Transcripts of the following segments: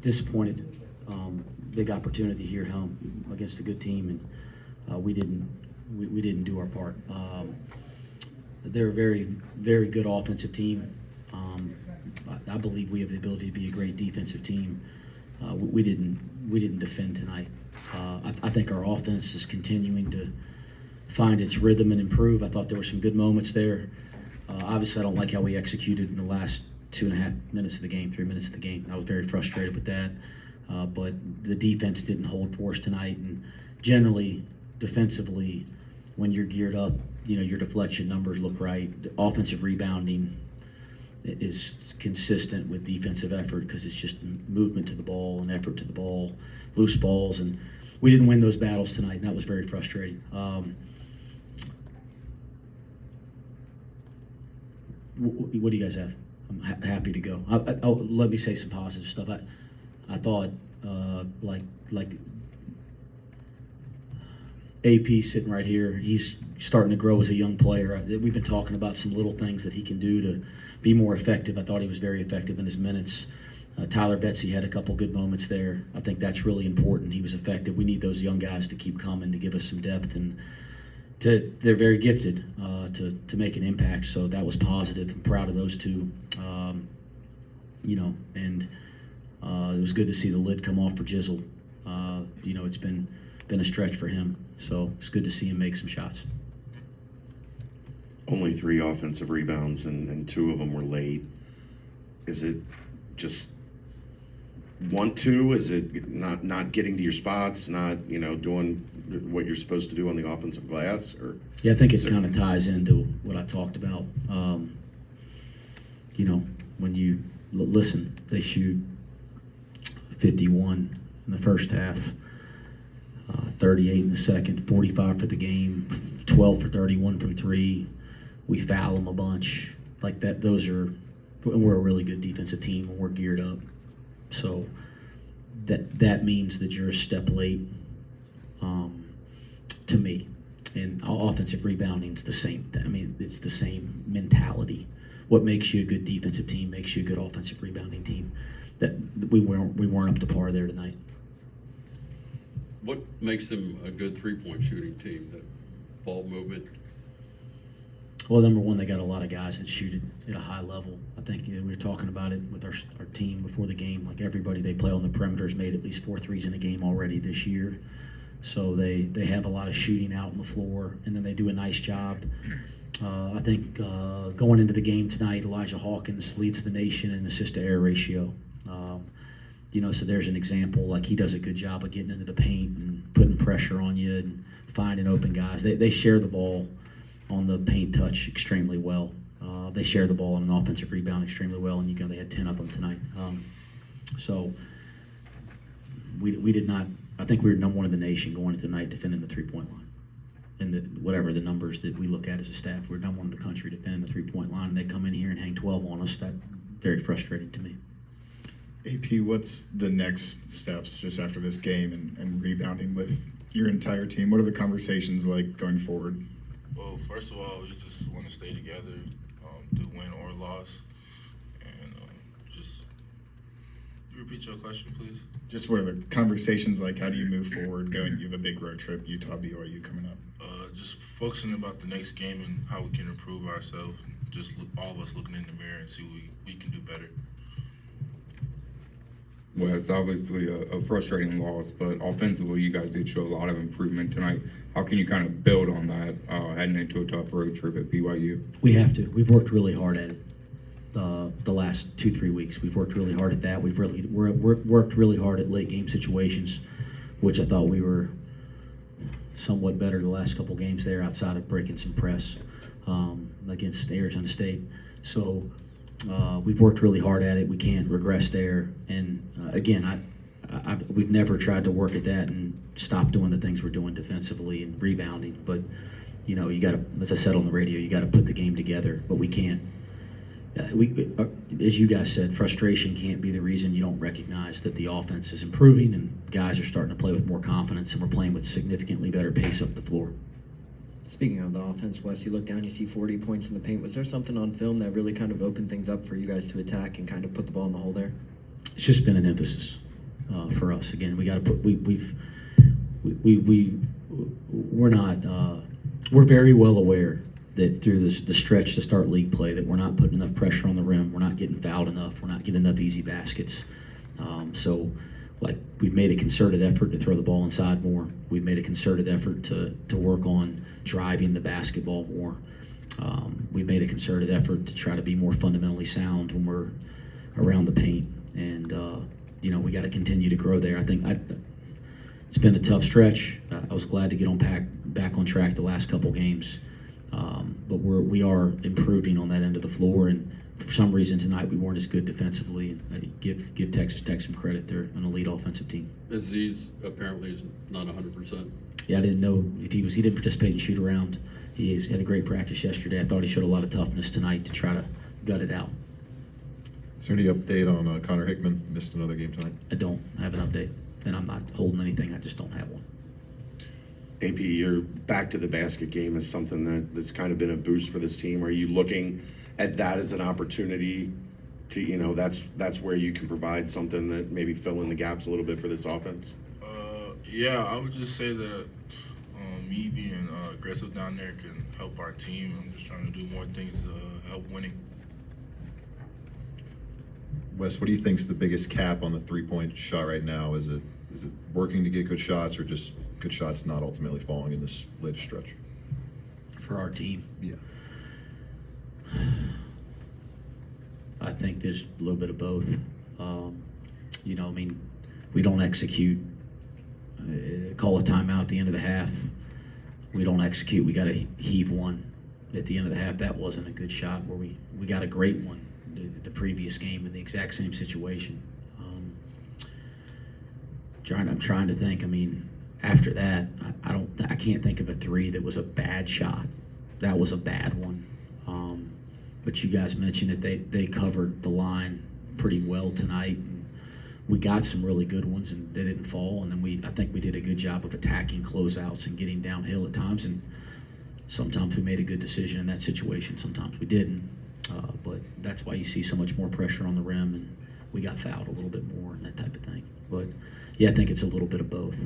Disappointed. Big opportunity here at home against a good team, and we didn't do our part. They're a very, very good offensive team. I believe we have the ability to be a great defensive team. We didn't defend tonight. I think our offense is continuing to find its rhythm and improve. I thought there were some good moments there. Obviously, I don't like how we executed in the last 2.5 minutes of the game, 3 minutes of the game. I was very frustrated with that. But the defense didn't hold for us tonight. And generally, defensively, when you're geared up, your deflection numbers look right. The offensive rebounding is consistent with defensive effort because it's just movement to the ball and effort to the ball, loose balls. And we didn't win those battles tonight, and that was very frustrating. What do you guys have? I'm happy to go. Let me say some positive stuff. I thought like AP sitting right here, he's starting to grow as a young player. We've been talking about some little things that he can do to be more effective. I thought he was very effective in his minutes. Tyler Betsy had a couple good moments there. I think that's really important. He was effective. We need those young guys to keep coming to give us some depth, and they're very gifted to make an impact. So that was positive. I'm proud of those two. And it was good to see the lid come off for Jizzle. It's been a stretch for him, so it's good to see him make some shots. Only 3 offensive rebounds, and 2 of them were late. Is it just want to? Is it not getting to your spots, not doing what you're supposed to do on the offensive glass? Or yeah, I think it kind of ties into what I talked about. When you listen, they shoot 51 in the first half, 38 in the second, 45 for the game, 12 for 31 from 3. We foul them a bunch like that. We're a really good defensive team and we're geared up. So that means that you're a step late to me. And offensive rebounding is the same thing. I mean, it's the same mentality. What makes you a good defensive team makes you a good offensive rebounding team. That we weren't up to par there tonight. What makes them a good three-point shooting team? The ball movement? Well, number one, they got a lot of guys that shoot it at a high level. I think we were talking about it with our team before the game. Like everybody they play on the perimeter has made at least 4 threes in a game already this year. So they have a lot of shooting out on the floor, and then they do a nice job. I think going into the game tonight, Elijah Hawkins leads the nation in assist-to-error ratio. So there's an example. Like he does a good job of getting into the paint and putting pressure on you and finding open guys. They share the ball on the paint touch extremely well. They share the ball on an offensive rebound extremely well, and they had 10 of them tonight. So we did not. I think we were number 1 in the nation going into the night defending the three-point line. And whatever the numbers that we look at as a staff, we're number 1 in the country defending the three-point line, and they come in here and hang 12 on us. That's very frustrating to me. AP, what's the next steps just after this game and rebounding with your entire team? What are the conversations like going forward? Well, first of all, we just want to stay together, through win or loss. And just, you repeat your question, please? Just what are the conversations like? How do you move forward? You have a big road trip, Utah, BYU coming up. Just focusing about the next game and how we can improve ourselves. Just all of us looking in the mirror and see what we can do better. Well, it's obviously a frustrating loss, but offensively, you guys did show a lot of improvement tonight. How can you kind of build on that heading into a tough road trip at BYU? We have to. We've worked really hard at it the last 2-3 weeks. We've worked really hard at that. We've worked really hard at late game situations, which I thought we were somewhat better the last couple games there outside of breaking some press against Arizona State. So we've worked really hard at it. We can't regress there. And again, we've never tried to work at that and stop doing the things we're doing defensively and rebounding. But you got to, as I said on the radio, you got to put the game together. But we can't. As you guys said, frustration can't be the reason you don't recognize that the offense is improving and guys are starting to play with more confidence, and we're playing with significantly better pace up the floor. Speaking of the offense, Wes, you look down, you see 40 points in the paint. Was there something on film that really kind of opened things up for you guys to attack and kind of put the ball in the hole there? It's just been an emphasis. for us. Again, we got to put we're not we're very well aware that through the stretch to start league play that we're not putting enough pressure on the rim, we're not getting fouled enough, we're not getting enough easy baskets. So like we've made a concerted effort to throw the ball inside more. We've made a concerted effort to work on driving the basketball more. We've made a concerted effort to try to be more fundamentally sound when we're around the paint, and we got to continue to grow there. I think it's been a tough stretch. I was glad to get back on track the last couple games, but we are improving on that end of the floor. And for some reason tonight we weren't as good defensively. And give Texas Tech some credit; they're an elite offensive team. Aziz apparently is not 100%. Yeah, I didn't know if he didn't participate in shoot around. He had a great practice yesterday. I thought he showed a lot of toughness tonight to try to gut it out. Is there any update on Connor Hickman? Missed another game tonight. I don't have an update, and I'm not holding anything. I just don't have one. AP, your back to the basket game is something that's kind of been a boost for this team. Are you looking at that as an opportunity to, that's where you can provide something that maybe fill in the gaps a little bit for this offense? Yeah, I would just say that me being aggressive down there can help our team. I'm just trying to do more things to help winning. Wes, what do you think is the biggest cap on the three-point shot right now? Is it working to get good shots, or just good shots not ultimately falling in this latest stretch? For our team, Yeah. I think there's a little bit of both. We don't execute. Call a timeout at the end of the half. We don't execute. We got to heave one at the end of the half. That wasn't a good shot. Where we got a great one the previous game in the exact same situation. I'm trying to think. After that, I can't think of a three that was a bad shot. That was a bad one. But you guys mentioned it. They covered the line pretty well tonight. And we got some really good ones, and they didn't fall. And then I think we did a good job of attacking closeouts and getting downhill at times. And sometimes we made a good decision in that situation. Sometimes we didn't. But that's why you see so much more pressure on the rim, and we got fouled a little bit more and that type of thing. But yeah, I think it's a little bit of both.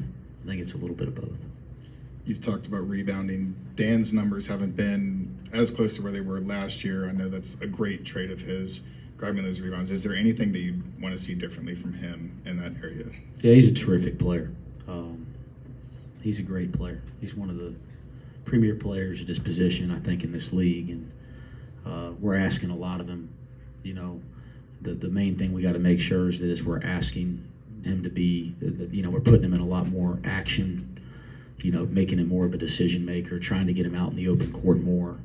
You've talked about rebounding. Dan's numbers haven't been as close to where they were last year. I know that's a great trait of his, grabbing those rebounds. Is there anything that you want to see differently from him in that area? Yeah, he's a terrific player. He's a great player. He's one of the premier players at his position, I think, in this league. And we're asking a lot of him. The main thing we got to make sure is we're asking him to be, we're putting him in a lot more action, making him more of a decision maker, trying to get him out in the open court more.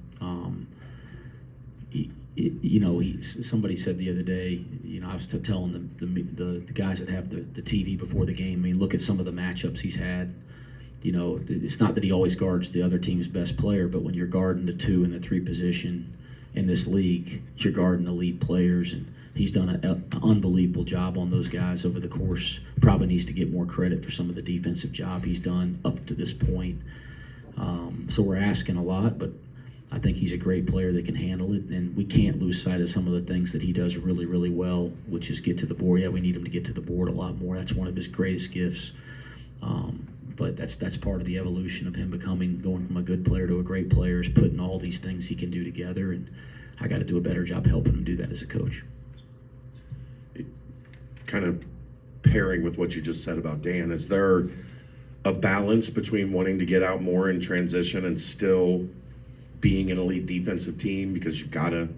Somebody said the other day, I was telling the guys that have the TV before the game, look at some of the matchups he's had. It's not that he always guards the other team's best player, but when you're guarding the 2 and the 3 position in this league, you're guarding elite players, and he's done an unbelievable job on those guys over the course. Probably needs to get more credit for some of the defensive job he's done up to this point. So we're asking a lot, but I think he's a great player that can handle it, and we can't lose sight of some of the things that he does really, really well, which is get to the board. Yeah, we need him to get to the board a lot more. That's one of his greatest gifts. But that's part of the evolution of him going from a good player to a great player, is putting all these things he can do together, and I got to do a better job helping him do that as a coach. Kind of pairing with what you just said about Dan, is there a balance between wanting to get out more in transition and still being an elite defensive team, because you've got to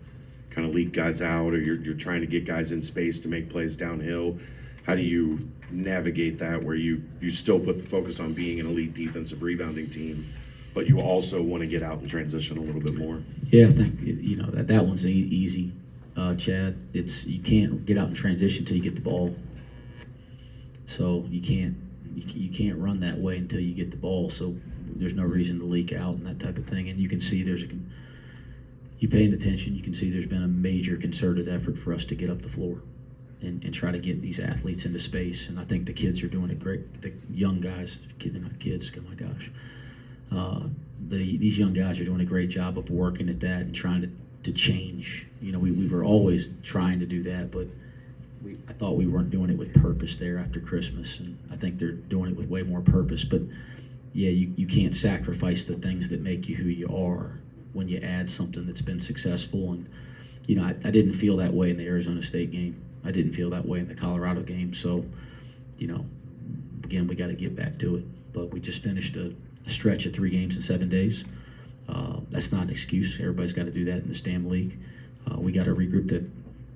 kind of leak guys out, or you're trying to get guys in space to make plays downhill? How do you navigate that where you still put the focus on being an elite defensive rebounding team, but you also want to get out and transition a little bit more? Yeah, I think that one's easy, Chad. You can't get out in transition until you get the ball. So you can't run that way until you get the ball. So there's no reason to leak out and that type of thing. And you can see you paying attention, you can see there's been a major concerted effort for us to get up the floor and try to get these athletes into space. And I think the kids are doing it great. The young guys, they're not kids, oh my gosh. These young guys are doing a great job of working at that and trying to change. We were always trying to do that, but I thought we weren't doing it with purpose there after Christmas, and I think they're doing it with way more purpose. But yeah, you can't sacrifice the things that make you who you are when you add something that's been successful. And you know, I didn't feel that way in the Arizona State game. I didn't feel that way in the Colorado game. So, you know, again, we got to get back to it. But we just finished a stretch of 3 games in 7 days. That's not an excuse. Everybody's got to do that in the STAM league. We got to regroup.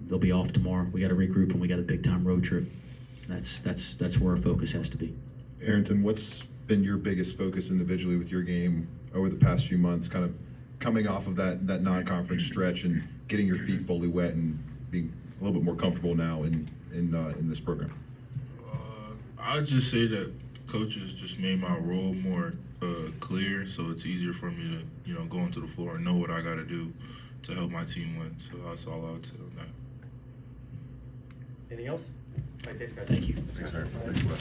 They'll be off tomorrow. We got to regroup, and we got a big time road trip. That's where our focus has to be. Arrinten, what's been your biggest focus individually with your game over the past few months, kind of coming off of that non-conference stretch and getting your feet fully wet and being a little bit more comfortable now in this program? I'd just say that coaches just made my role more clear, so it's easier for me to, you know, go onto the floor and know what I got to do to help my team win. So that's all I would say on that. Anything else? All right, thanks, guys. Thank you. Thanks, Aaron. Thanks, Wes.